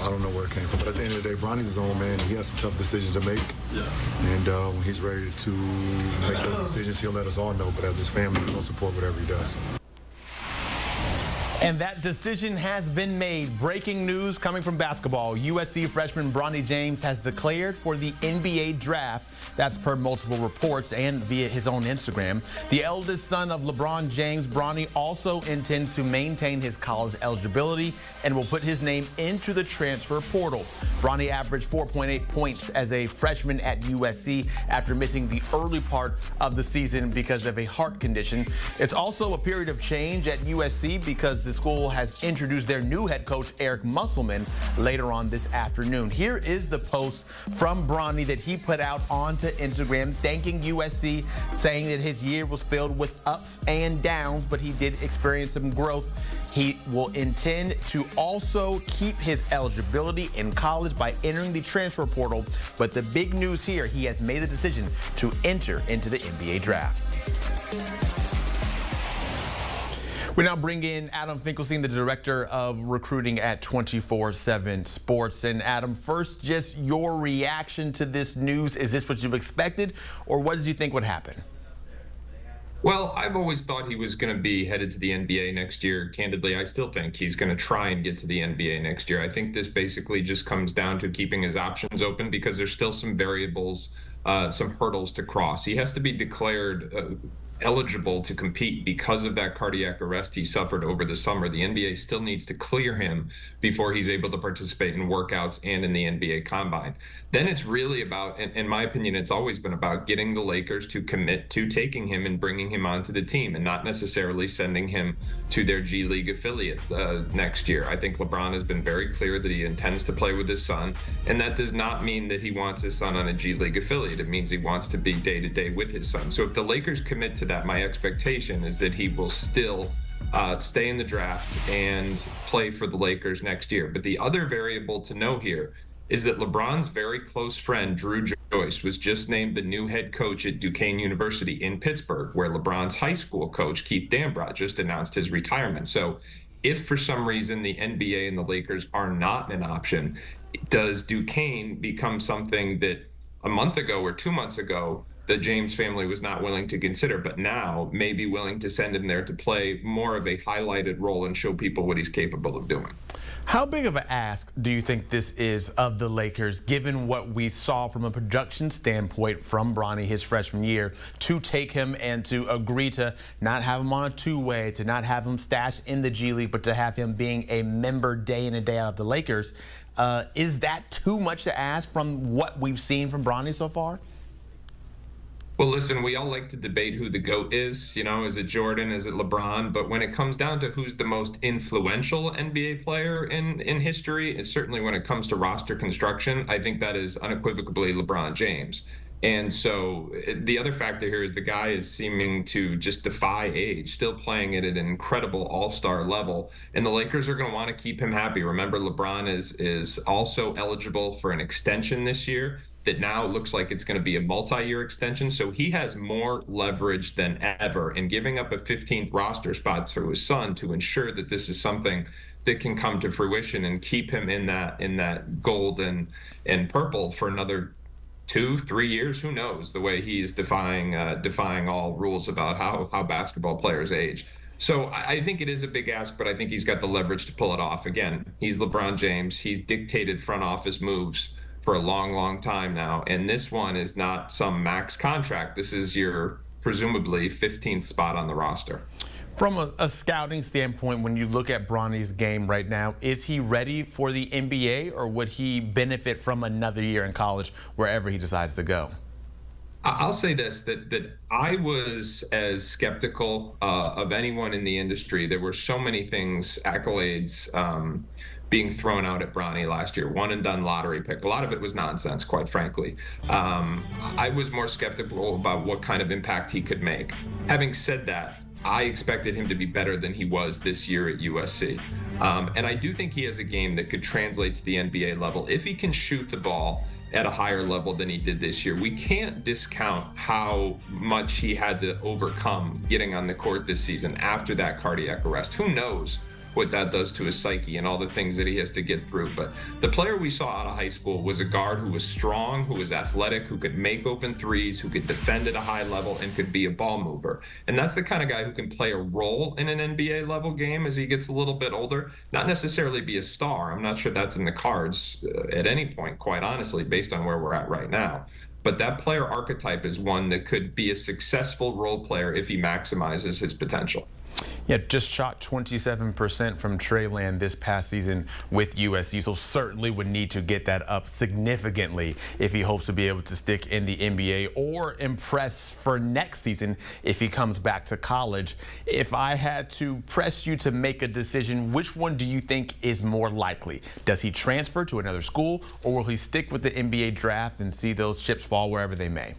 I don't know where it came from. But at the end of the day, Bronny's his own man. He has some tough decisions to make. Yeah. And when he's ready to make those decisions, he'll let us all know. But as his family, we're going to support whatever he does. And that decision has been made. Breaking news coming from basketball. USC freshman Bronny James has declared for the NBA draft. That's per multiple reports and via his own Instagram. The eldest son of LeBron James, Bronny, also intends to maintain his college eligibility and will put his name into the transfer portal. Bronny averaged 4.8 points as a freshman at USC after missing the early part of the season because of a heart condition. It's also a period of change at USC because the school has introduced their new head coach, Eric Musselman, later on this afternoon. Here is the post from Bronny that he put out onto Instagram, thanking USC, saying that his year was filled with ups and downs, but he did experience some growth. He will intend to also keep his eligibility in college by entering the transfer portal. But the big news here, he has made the decision to enter into the NBA draft. We now bring in Adam Finklestein, the director of recruiting at 24/7 Sports. And Adam, first, just your reaction to this news. Is this what you expected, or what did you think would happen? Well, I've always thought he was going to be headed to the NBA next year. Candidly, I still think he's going to try and get to the NBA next year. I think this basically just comes down to keeping his options open because there's still some variables, some hurdles to cross. He has to be declared eligible to compete because of that cardiac arrest he suffered over the summer. The NBA still needs to clear him before he's able to participate in workouts and in the NBA Combine. Then it's really about, in my opinion, it's always been about getting the Lakers to commit to taking him and bringing him onto the team and not necessarily sending him to their G League affiliate next year. I think LeBron has been very clear that he intends to play with his son, and that does not mean that he wants his son on a G League affiliate. It means he wants to be day-to-day with his son. So if the Lakers commit to that, my expectation is that he will still stay in the draft and play for the Lakers next year. But the other variable to know here is that LeBron's very close friend, Drew Joyce, was just named the new head coach at Duquesne University in Pittsburgh, where LeBron's high school coach, Keith Dambrot, just announced his retirement. So if for some reason the NBA and the Lakers are not an option, does Duquesne become something that a month ago or 2 months ago the James family was not willing to consider, but now may be willing to send him there to play more of a highlighted role and show people what he's capable of doing? How big of an ask do you think this is of the Lakers, given what we saw from a production standpoint from Bronny his freshman year, to take him and to agree to not have him on a two-way, to not have him stashed in the G League, but to have him being a member day in and day out of the Lakers? Is that too much to ask from what we've seen from Bronny so far? Well, listen, we all like to debate who the GOAT is. You know, is it Jordan? Is it LeBron? But when it comes down to who's the most influential NBA player in history, it's certainly when it comes to roster construction, I think that is unequivocally LeBron James. And so the other factor here is the guy is seeming to just defy age, still playing it at an incredible all-star level. And the Lakers are going to want to keep him happy. Remember, LeBron is also eligible for an extension this year that now looks like it's going to be a multi-year extension. So he has more leverage than ever in giving up a 15th roster spot to his son to ensure that this is something that can come to fruition and keep him in that gold and purple for another 2-3 years. Who knows, the way he's defying all rules about how basketball players age. So I think it is a big ask, but I think he's got the leverage to pull it off. Again, he's LeBron James. He's dictated front office moves for a long, long time now. And this one is not some max contract. This is your presumably 15th spot on the roster. From a scouting standpoint, when you look at Bronny's game right now, is he ready for the NBA, or would he benefit from another year in college wherever he decides to go? I'll say this, that I was as skeptical of anyone in the industry. There were so many things, accolades, being thrown out at Bronny last year. One and done lottery pick. A lot of it was nonsense, quite frankly. I was more skeptical about what kind of impact he could make. Having said that, I expected him to be better than he was this year at USC. And I do think he has a game that could translate to the NBA level if he can shoot the ball at a higher level than he did this year. We can't discount how much he had to overcome getting on the court this season after that cardiac arrest. Who knows what that does to his psyche and all the things that he has to get through. But the player we saw out of high school was a guard who was strong, who was athletic, who could make open threes, who could defend at a high level, and could be a ball mover. And that's the kind of guy who can play a role in an NBA level game as he gets a little bit older, not necessarily be a star. I'm not sure that's in the cards at any point, quite honestly, based on where we're at right now. But that player archetype is one that could be a successful role player if he maximizes his potential. Yeah, just shot 27% from Trey Land this past season with USC, so certainly would need to get that up significantly if he hopes to be able to stick in the NBA or impress for next season if he comes back to college. If I had to press you to make a decision, which one do you think is more likely? Does he transfer to another school, or will he stick with the NBA draft and see those chips fall wherever they may?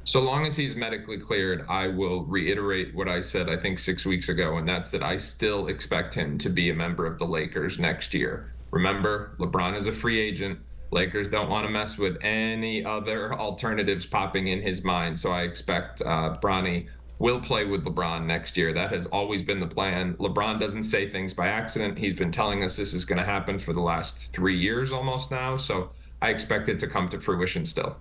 So long as he's medically cleared, I will reiterate what I said, I think 6 weeks ago, and that's that I still expect him to be a member of the Lakers next year. Remember, LeBron is a free agent. Lakers don't want to mess with any other alternatives popping in his mind. So I expect Bronny will play with LeBron next year. That has always been the plan. LeBron doesn't say things by accident. He's been telling us this is going to happen for the last 3 years almost now. So I expect it to come to fruition still.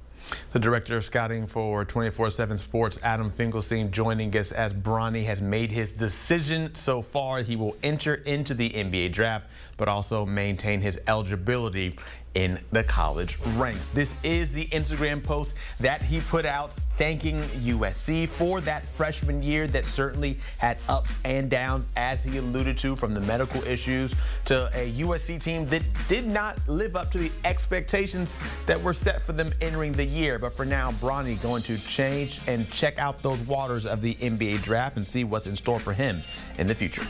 The director of scouting for 24/7 Sports, Adam Finklestein, joining us as Bronny has made his decision so far. He will enter into the NBA draft, but also maintain his eligibility in the college ranks. This is the Instagram post that he put out thanking USC for that freshman year that certainly had ups and downs, as he alluded to, from the medical issues to a USC team that did not live up to the expectations that were set for them entering the year. But for now, Bronny going to change and check out those waters of the NBA draft and see what's in store for him in the future.